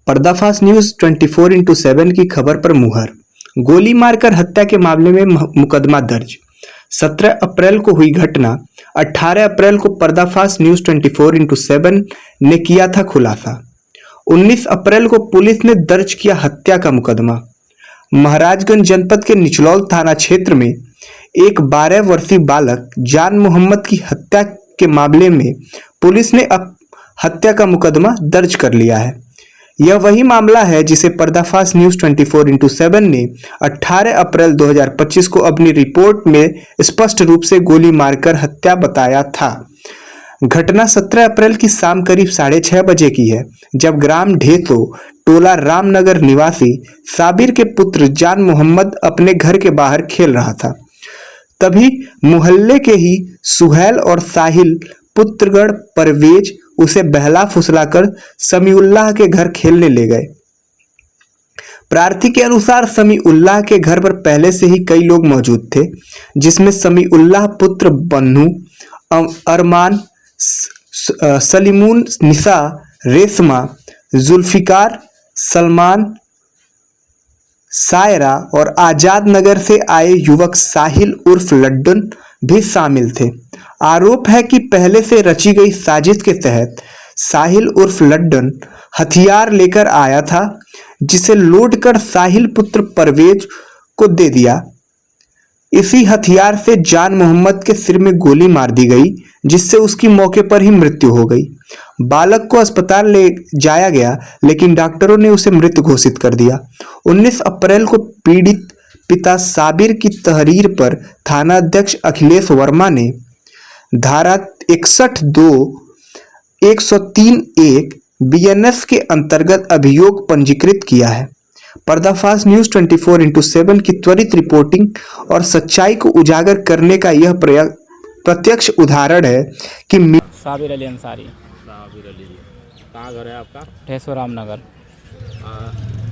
पर्दाफाश news 24x7 की खबर पर मुहर। गोली मारकर हत्या के मामले में मुकदमा दर्ज। 17 अप्रैल को हुई घटना। 18 अप्रैल को पर्दाफाश न्यूज 24x7 ने किया था खुलासा। 19 अप्रैल को पुलिस ने दर्ज किया हत्या का मुकदमा। महाराजगंज जनपद के निचलौल थाना क्षेत्र में एक 12 वर्षीय बालक जान मोहम्मद की हत्या के मामले में पुलिस ने अब हत्या का मुकदमा दर्ज कर लिया है। यह वही मामला है जिसे पर्दाफाश न्यूज 24x7 ने 18 अप्रैल 2025 को अपनी रिपोर्ट में स्पष्ट रूप से गोली मारकर हत्या बताया था। घटना 17 अप्रैल की शाम करीब 6:30 बजे की है, जब ग्राम ढेतो टोला रामनगर निवासी साबिर के पुत्र जान मोहम्मद अपने घर के बाहर खेल रहा था। तभी मोहल्ले के ही सुहैल और साहिल पुत्रगण परवेज उसे बहला फुसलाकर समीउल्लाह के घर खेलने ले गए। प्रार्थी के अनुसार समीउल्लाह के घर पर पहले से ही कई लोग मौजूद थे, जिसमें समीउल्लाह पुत्र बन्नू, अरमान, सलीमुन निसा, रेशमा, जुल्फिकार, सलमान, सायरा और आजाद नगर से आए युवक साहिल उर्फ लड्डन भी शामिल थे। आरोप है कि पहले से रची गई साजिश के तहत साहिल उर्फ लड्डन हथियार लेकर आया था, जिसे लोड कर साहिल पुत्र परवेज को दे दिया। इसी हथियार से जान मोहम्मद के सिर में गोली मार दी गई, जिससे उसकी मौके पर ही मृत्यु हो गई। बालक को अस्पताल ले जाया गया, लेकिन डॉक्टरों ने उसे मृत घोषित कर दिया। 19 अप्रैल को पीड़ित पिता साबिर की तहरीर पर थाना अध्यक्ष अखिलेश वर्मा ने धारा 61(2), 103(1) बीएनएस के अंतर्गत अभियोग पंजीकृत किया है। पर्दाफाश न्यूज 24x7 की त्वरित रिपोर्टिंग और सच्चाई को उजागर करने का यह प्रत्यक्ष उदाहरण है कि साबिर अली अंसारी। साबिर अली, कहाँ घर है आपका? ढेसो रामनगर।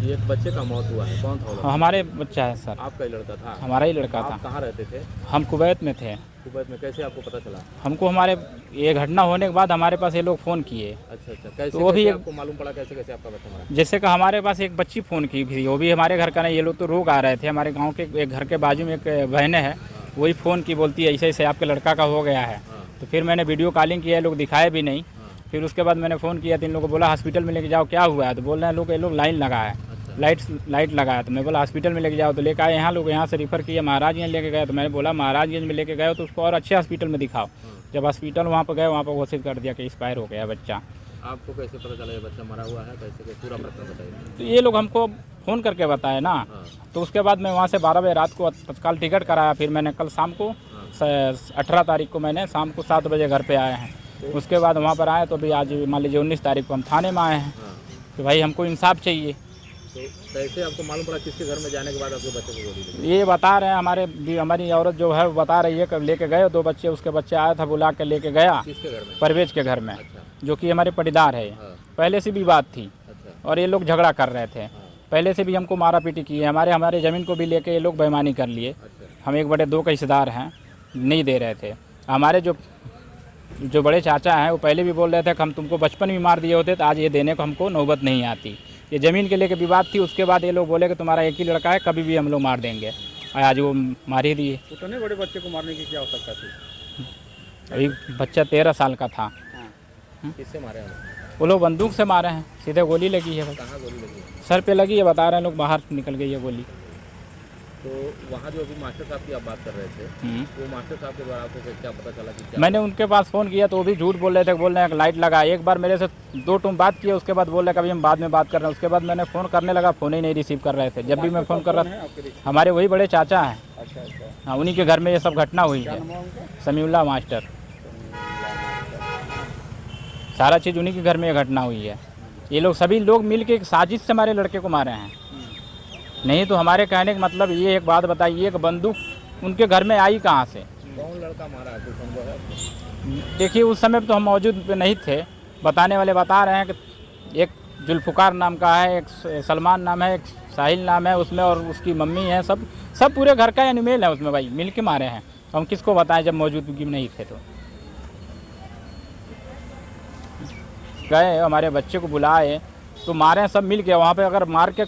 ये एक बच्चे का मौत हुआ है, कौन था वो लड़का? हमारे बच्चा है सर। आपका ही लड़का था? हमारा ही लड़का था। आप कहाँ रहते थे? हम कुवैत में थे। कुवैत में? कैसे आपको पता चला? हमको हमारे ये घटना होने के बाद हमारे पास ये लोग फ़ोन किए। अच्छा, कैसे तो वो भी आपको मालूम पड़ा? कैसे आपका बच्चा मरा? जैसे कि हमारे पास एक बच्ची फ़ोन की भी, वो भी हमारे घर का नहीं। ये लोग तो रोग आ रहे थे, हमारे गाँव के एक घर के बाजू में एक बहनें है, वही फ़ोन की, बोलती है ऐसे ऐसे आपके लड़का का हो गया है। तो फिर मैंने वीडियो कॉलिंग किया, लोग दिखाए भी नहीं। फिर उसके बाद मैंने फ़ोन किया तो इन लोगों को बोला हॉस्पिटल में लेके जाओ, क्या हुआ है? तो बोल रहे हैं ये लोग लाइन लगा है, लाइट लगाया। तो मैं बोला हॉस्पिटल में लेके जाओ, तो लेकर आए यहाँ। लोग यहाँ से रिफ़र किया, महाराजगंज लेके गए। तो मैंने बोला महाराजगंज में लेके गए तो उसको और अच्छे हॉस्पिटल में दिखाओ। जब हॉस्पिटल वहाँ पर गए, वहाँ पर घोषित कर दिया कि एक्सपायर हो गया बच्चा। आपको कैसे पता चला ये बच्चा मरा हुआ है? कैसे पूरा प्रश्न बताइए। तो ये लोग हमको फ़ोन करके बताए ना। तो उसके बाद मैं वहाँ से 12 बजे रात को तत्काल टिकट कराया। फिर मैंने कल शाम को 18 तारीख को मैंने शाम को 7 बजे घर पे आए हैं। उसके बाद वहाँ पर आए तो अभी आज मान लीजिए 19 तारीख को हम थाने में आए हैं कि भाई हमको इंसाफ चाहिए। तो कैसे आपको मालूम पड़ा किसके घर में जाने के बाद आपके बच्चे को गोली लगी? ये बता रहे हैं हमारी औरत जो है वो बता रही है कि लेके गए 2 बच्चे, उसके बच्चे आया था, बुला के लेके गया। किसके घर में? परवेज के घर में। अच्छा। जो कि हमारे पटीदार है। पहले से भी बात थी। अच्छा। और ये लोग झगड़ा कर रहे थे। पहले से भी हमको मारा पीटी की है। हमारे ज़मीन को भी लेके ये लोग बेईमानी कर लिए। हम 1/2 का हिस्सेदार हैं, नहीं दे रहे थे। हमारे जो बड़े चाचा हैं वो पहले भी बोल रहे थे कि हम तुमको बचपन में मार दिए होते तो आज ये देने को हमको नौबत नहीं आती। ये ज़मीन के लेके विवाद थी। उसके बाद ये लोग बोले कि तुम्हारा एक ही लड़का है, कभी भी हम लोग मार देंगे। आज वो मार ही दिए। उतने बड़े बच्चे को मारने की क्या आवश्यकता थी? अभी बच्चा 13 साल का था। किससे मारे हैं? वो लोग बंदूक से मारे हैं, सीधे गोली लगी है। कहाँ गोली लगी है? सर पे लगी है, बता रहे हैं लोग, बाहर निकल गई है गोली। तो वहाँ जो अभी मास्टर साहब की आप बात कर रहे थे, वो मास्टर साहब के द्वारा आपको क्या पता चला कि क्या? मैंने उनके पास फ़ोन किया तो वो भी झूठ बोल रहे थे। बोल रहे हैं लाइट लगा। एक बार मेरे से 2 टूम बात किए, उसके बाद बोल रहे कभी हम बाद में बात कर रहे हैं। उसके बाद मैंने फ़ोन करने लगा, फ़ोन ही नहीं रिसीव कर रहे थे। जब भी मैं फ़ोन कर रहा था, हमारे वही बड़े चाचा हैं। अच्छा। हाँ, उन्हीं के घर में ये सब घटना हुई है। समीउल्लाह मास्टर। सारा चीज़ उन्हीं के घर में ये घटना हुई है। ये लोग सभी लोग मिल के एक साजिश से हमारे लड़के को मारे हैं। नहीं तो हमारे कहने का मतलब ये एक बात बताइए कि बंदूक उनके घर में आई कहाँ से? कौन लड़का मारा है? देखिए उस समय तो हम मौजूद नहीं थे। बताने वाले बता रहे हैं कि एक जुल्फिकार नाम का है, एक सलमान नाम है, एक साहिल नाम है उसमें, और उसकी मम्मी है। सब पूरे घर का एनिमेल है उसमें भाई, मिल के मारे हैं। हम किसको बताएं जब मौजूदगी में नहीं थे। तो गए हमारे बच्चे को बुलाए, तो मारे सब मिल के वहाँ पे, अगर मार के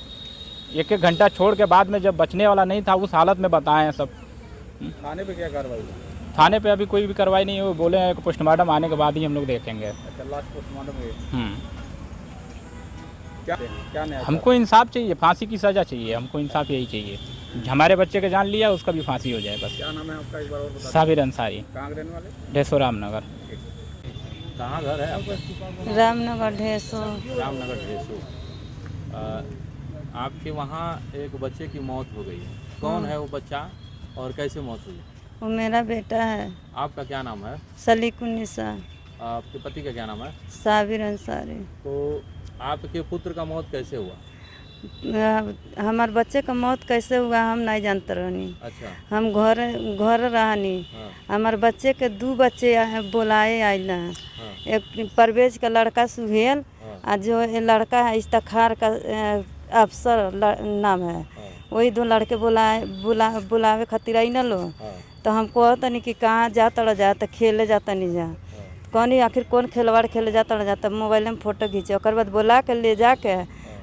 एक एक घंटा छोड़ के बाद में जब बचने वाला नहीं था उस हालत में बताए हैं सब। थाने पे क्या कार्रवाई हुई? थाने पे अभी कोई भी कार्रवाई नहीं है, वो बोले हैं कि पोस्टमार्टम आने के बाद ही हम लोग देखेंगे। अच्छा, लास्ट पोस्टमार्टम हुई। क्या न्याय? हमको इंसाफ चाहिए, फांसी की सज़ा चाहिए, हमको इंसाफ यही चाहिए। हमारे बच्चे के जान लिया, उसका भी फांसी हो जाए बस। क्या नाम है आपका, एक बार और बता? साबिर अंसारी, कहाँ के रहने वाले? ढेसो रामनगर। कहाँ घर है आपका? रामनगर ढेसो। रामनगर ढेसू। आपके वहाँ एक बच्चे की मौत हो गई है, कौन है वो बच्चा और कैसे मौत हुई? वो मेरा बेटा है, आपका क्या नाम है? सलीकुन्निसा। आपके पति का क्या नाम है? साबिर अंसारी। तो आपके पुत्र का मौत कैसे हुआ? हमार बच्चे का मौत कैसे हुआ हम नहीं जानते रहनी। अच्छा। हम घर रहनी। हाँ। हमार बच्चे के 2 बच्चे बुलाए आइल हैं। हाँ। एक परवेज का लड़का सुहेल, हाँ। और जो ये लड़का है इफ्तार का अफसर नाम है। हाँ। वही 2 लड़के बुलावे खातिर आई न लो। हाँ। तो हम कहतनी कि कहाँ जाता जा, तो खेले जाता नहीं जा। कहनी आखिर कौन खिलवाड़ खेले जाता तब मोबाइल में फ़ोटो खींचे, और बाद बोला के ले जाके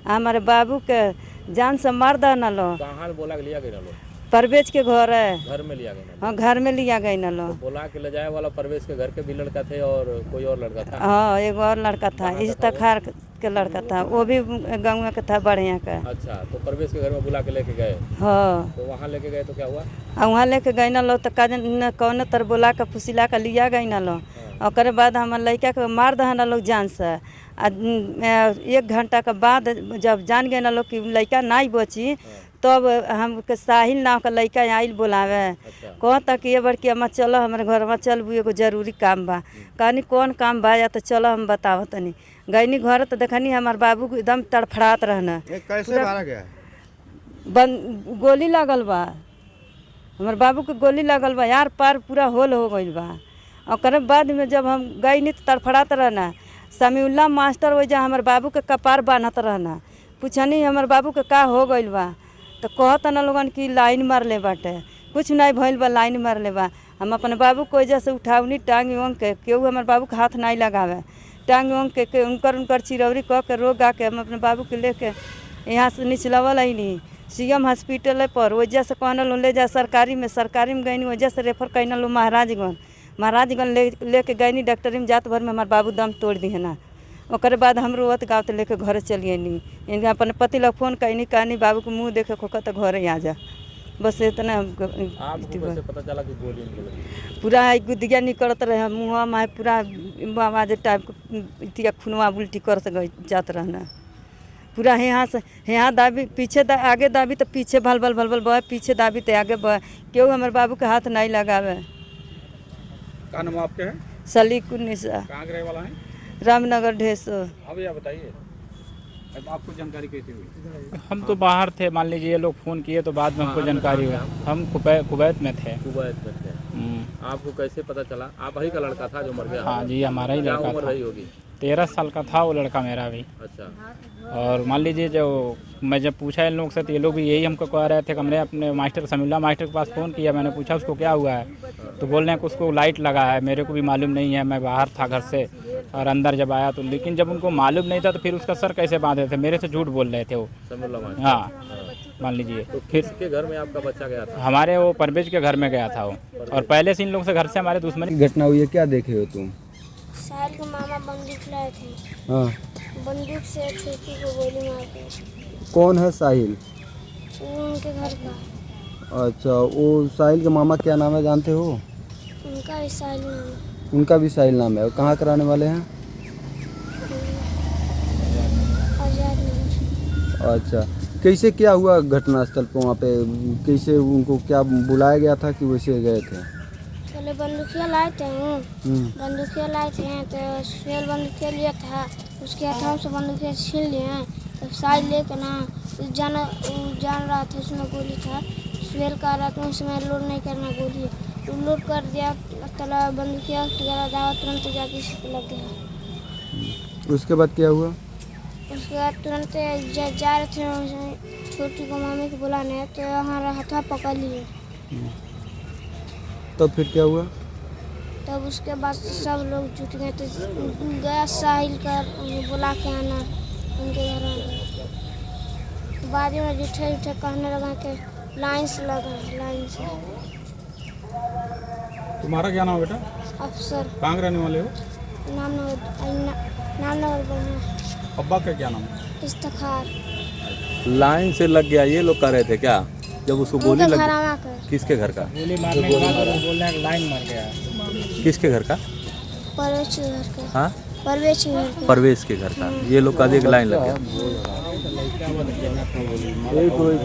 हमारे बाबू के जान से मार दा न लो। कहाँ बोला के लिया गया लो? परवेज के घर है। घर में लिया गया? हाँ, घर में लिया गई न लो। तो बोला के ले जाए वाला परवेश के घर के भी लड़का थे और कोई और लड़का था? हाँ, एक और लड़का था, इफ्तार के लड़का था, वो भी गाँव का था, बढ़िया का। अच्छा, तो परवेश के घर में बुला के लेके गए? हाँ। तो वहाँ लेके गए तो क्या हुआ? वहाँ लेके गई न लो तो कौन तर बोला के फुसिला के लिया गई न लो। और बाद हमार लड़का के मार दहन लोग जान से। 1 घंटा के बाद जब जान गए न लोग कि लड़का नहीं बची, तब हमके साहिल नाव का लड़का आइल बोलावे। कहता कि ये बार कि अम्मा चलो हमारे घर में, चलबू एगो जरूरी काम बा। कहनी कौन काम बा, या तो चलो हम बताओ तनी। गईनी घर तो देखनी हमारे बाबू को एकदम तड़फड़ात रहना। कैसे मारा गया? गोली लगल बा, हमारे बाबू के गोली लगल बा, यार पार पूरा होल हो गई बा। और बाद में जब हम गईनी तो तड़फड़ात रहना। समीउल्ला मास्टर वजह हमारे बाबू के कपार बांधत रहना। पूछनी हमारे बाबू के का हो गई बा, तो कहता न लोगन कि लाइन मार ले बाटे, कुछ नहीं भइल बा, लाइन मार ले बा। हम अपने बाबू को वजह से उठावनी टांग उंग के, केहू हमारे बाबू के हाथ नहीं लगावे, टांग उंग के उनकर चिरौरी कह के रोग आके हम अपने बाबू के लेके यहाँ से निचलवल नहीं CM हॉस्पिटल पर। वजह से कहना लो ले जा सरकारी में गईनी, वजह से रेफर कहना लो महाराजगंज लेके गईनी डॉक्टरी में, जात भर में हमारे बाबू दम तोड़ दिए ना। और बाद हम रोवत गाँव तो लेके घर चलिए नहीं। अपने पति लोग फोन कहनी कहनी बाबू के मुँह देखे खोखा तो घर ही आ जा, बस इतना। आपको कैसे पता चला कि गोली उनको लगी? पूरा गुदिया निकलत रहे मुँह में, पूरा आवाज टाइप खूनवा उल्टी कर जात रहना। पूरा यहाँ से यहाँ दाबी, पीछे आगे दाबी तो पीछे भल बह, पीछे दाबी तो आगे बह, क्यों हमारे बाबू के हाथ नहीं लगावे। क्या नाम आपके है? सलीकुन्निसा। कहाँ के रहने वाला है? रामनगर ढेसो। अभी आप बताइए, अब आपको जानकारी कैसे हुई? हम तो बाहर थे, मान लीजिए ये लोग फ़ोन किए तो बाद में हमको जानकारी हुआ। हम कुवैत में थे। कुवैत में थे। आपको कैसे पता चला? आप ही का लड़का था जो मर गया? हाँ जी, हमारा ही लड़का उम्र था। रही होगी? 13 साल का था वो लड़का मेरा भी। अच्छा। और मान लीजिए जो मैं जब पूछा इन लोग से तो ये लोग भी यही हमको कह रहे थे कि हमने अपने मास्टर समीउल्ला मास्टर के पास फ़ोन किया। मैंने पूछा उसको क्या हुआ है, तो बोल रहे हैं कि उसको लाइट लगा है। मेरे को भी मालूम नहीं है, मैं बाहर था घर से, और अंदर जब आया तो, लेकिन जब उनको मालूम नहीं था तो फिर उसका सर कैसे बांधे थे? मेरे से झूठ बोल रहे थे वो। समीउल्ला मास्टर? हाँ, मान लीजिए। तो फिर के घर में आपका बच्चा गया था? हमारे वो परवेज के घर में गया था वो, और पहले से इन लोग से घर से हमारे दुश्मनी। घटना हुई है, क्या देखे हो तुम? साहिल के मामा बंदूक लाए थे। हाँ। बंदूक से छोटू को गोली मार दी। कौन है साहिल? वो उनके घर का। अच्छा, वो साहिल के मामा क्या नाम है जानते हो? उनका भी साहिल नाम है। उनका भी साहिल नाम है। और कहाँ कराने वाले हैं? आजाद नगर। अच्छा, कैसे क्या हुआ घटनास्थल पर वहाँ पे? कैसे उनको क्या बुलाया गया था कि वैसे गए थे? पहले बंदूकिया लाए थे बंदूकिया लाए थे तो सुहेल बंदूकिया लिया था, उसके हाथों से बंदूकिया छीन लिए। तो साहिल लेकर ना जान रहा था उसमें गोली था, सुहेल कह रहा था उसमें लोड नहीं करना गोली, तो लोड कर दिया। तला बंदूकिया दावा तुरंत जाके इसी पे लग गया। उसके बाद क्या हुआ? उसके बाद तुरंत जा रहे थे छोटी को मामी को बुलाने, तो हमारा हथवा पकड़ लिए। तब फिर क्या हुआ? तब उसके बाद सब लोग जुट गए, तो गया साहिल का बुला के आना उनके घर बाद में जिठे जिठे कहने लगा कि लाइन से लगा लाइन से। तुम्हारा क्या नाम है बेटा? अफसर कहाँ के रहने वाले हो? नामनगर बढ़िया। अब्बा का क्या नाम है? इफ्तिखार। लाइन से लग गया ये लोग कह रहे थे क्या जब उसको गोली उनके लग घर आवा कर किसके घर का? गोली मारने के बाद वो बोल रहे हैं लाइन मर गया। किसके घर का? परवेश के घर के। हाँ, परवेश के घर के। परवेश के घर का। ये लोग का एक लाइन लग गया।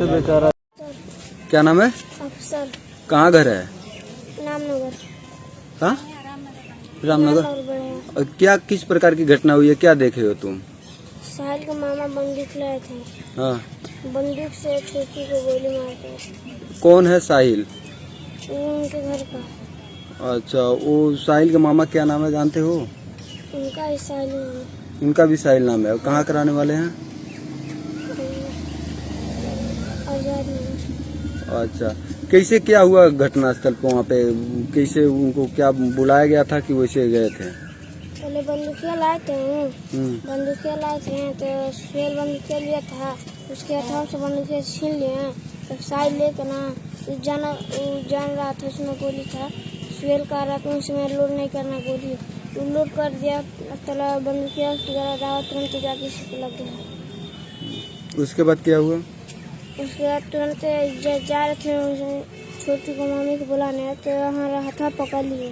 बेचारा। क्या नाम है? अफसर। कहाँ घर है? नामनगर। हाँ, रामनगर। बढ़िया। क्या किस प्रकार की घटना हुई है, क्या देखे हो तुम? साहिल के मामा बंदूक लाए थे। हाँ, बंदूक से छोटी को गोली मारते। कौन है साहिल? वो उनके घर का। अच्छा, वो साहिल के मामा क्या नाम है जानते हो? उनका ही साहिल नाम है। उनका भी साहिल नाम है। कहाँ कराने वाले हैं? आजाद नगर। अच्छा, कैसे क्या हुआ घटना स्थल पर वहाँ पे? कैसे उनको क्या बुलाया गया था कि वैसे गए थे? पहले बंदूकिया लाए थे बंदूकिया लाए थे तो सुहेल बंदूकिया लिया था। उसके हथाओं से बंदूकिया छीन लिए। तो साइड लेकर ना जान रहा था उसमें गोली था। सुहेल कह रहा था उसमें लोड नहीं करना गोली। वो लोड कर दिया तला बंदूकिया दावा तुरंत जाके इसको लग गया। उसके बाद क्या हुआ? उसके बाद तुरंत जा रहे थे छोटी को मम्मी को बुलाने तो यहाँ हथा पकड़ लिए।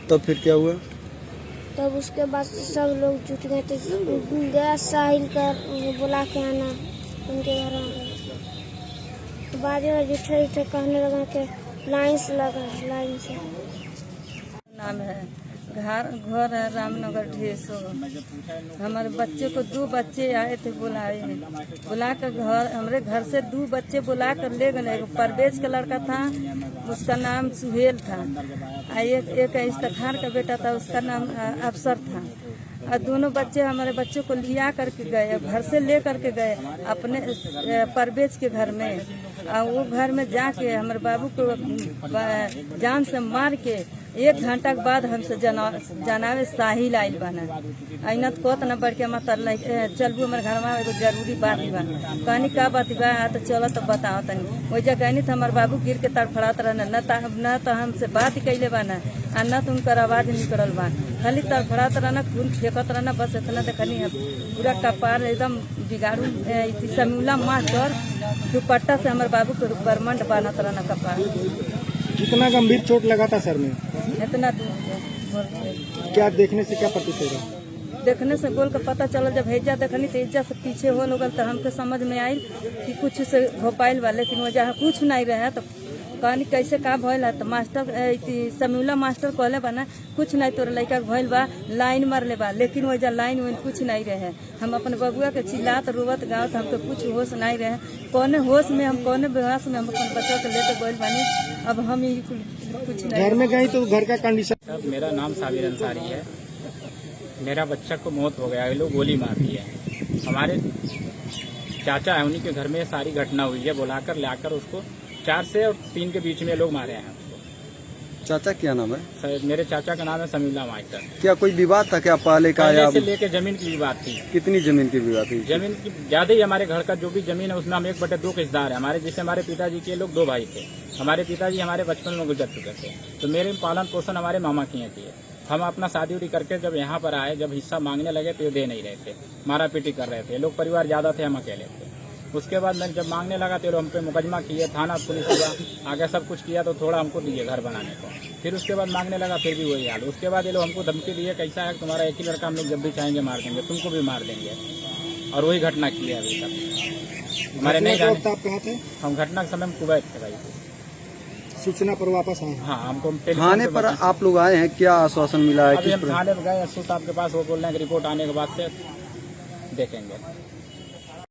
तब फिर क्या हुआ? तब उसके बाद सब लोग जुट गए थे। गया साहिल का बुला के आना उनके घर आ गए। बाद में जिठे जिठे कहने लगा कि लाइन से लगा लाइन से। नाम है घर है रामनगर ढेसो। हमारे बच्चे को 2 बच्चे आए थे बुलाए, बुला कर घर हमारे घर से 2 बच्चे बुला कर ले गए। एक परवेज का लड़का था, उसका नाम सुहेल था। एक इफ्तिखार का बेटा था, उसका नाम अफसर था। और दोनों बच्चे हमारे बच्चों को लिया करके गए, घर से ले करके गए अपने परवेज के घर में। और वो घर में जाके हमारे बाबू को जान से मार के 1 घंटा के बाद हमसे जनावे साहिल आइल बना। अना तो कहत न बढ़ के चलबू हमारे घर में एगो जरूरी बात बा। कहनी का बात बा? तो चलो तो बताओ तनी। वही जगह नहीं तो हमारे बाबू गिर के तड़फड़ात रहना, न तो हमसे बात कैले बा आ न तो उनकर आवाज निकलल बा। खाली तड़फड़ात रहना, खून फेंकत रहना, बस इतना देखनी है। पूरा कपार एकदम बिगाड़ू समीउल्ला मास्टर दुपट्टा से हमारे बाबू को बरमंड बानत रहना कपार। कितना गंभीर चोट लगा था सर में? इतना दूर क्या देखने से क्या प्रतीत होगा? देखने से बोल कर पता चला। जब हैजा देखनी तो हैजा से पीछे हो लोगल तो हमके समझ में आई कि कुछ से हो पाइल बा, लेकिन वजह कुछ नहीं रहे। तो कहनी कैसे का भइल है? तो मास्टर समीउल्ला मास्टर कहले बा ना कुछ नहीं तोर लड़का भइल बा, लाइन मारले बा, लेकिन वजह लाइन वही कुछ नहीं रहे। हम अपने बबुआ के चिल्लात रोवत गावत हमको कुछ होश नहीं रहे। कौने होश में हम कौने बेहोश में हम अपन बच्चा के लेके गइल बानी। अब हम कुछ नहीं घर में गई तो घर का कंडीशन? साहब मेरा नाम साबिर अंसारी है। मेरा बच्चा को मौत हो गया, ये लोग गोली मार दी है। हमारे चाचा है, उन्हीं के घर में सारी घटना हुई है। बुलाकर लाकर उसको 4 से और 3 के बीच में लोग मारे हैं। चाचा क्या नाम है? सर मेरे चाचा का नाम है समीउल्ला मास्टर। क्या कोई विवाद था क्या पहले का? या से लेके जमीन की बात थी। कितनी जमीन की विवाद थी? जमीन की ज्यादा ही। हमारे घर का जो भी जमीन है उसमें हम 1/2 के हिस्सेदार है। हमारे जैसे हमारे पिताजी के लोग 2 भाई थे। हमारे पिताजी हमारे बचपन में गुजर चुके थे, तो मेरे पालन पोषण हमारे मामा किए थे। हम अपना शादी उदी करके जब यहाँ पर आए, जब हिस्सा मांगने लगे तो ये दे नहीं रहे थे, मारा पीटी कर रहे थे। लोग परिवार ज्यादा थे, हम अकेले थे। उसके बाद मैं जब मांगने लगा तो हम पे मुकदमा किए, थाना पुलिस हुआ, आगे सब कुछ किया तो थोड़ा हमको दिए घर बनाने को। फिर उसके बाद मांगने लगा, फिर भी वही हाल। उसके बाद ये लोग हमको धमकी दिए, कैसा है तुम्हारा एक ही लड़का, हम लोग जब भी चाहेंगे मार देंगे, तुमको भी मार देंगे। और वही घटना की है अभी तक। हमारे नहीं जाने। आप कहाँ थे? हम घटना के समय में कुवैत थे भाई। सूचना पर वापस आए? हाँ, हमको थाने पर आप लोग आए हैं, क्या आश्वासन मिला है? अभी हम थाने पर गए, एसओ साहब के पास, वो बोल रहे हैं कि रिपोर्ट आने के बाद से देखेंगे।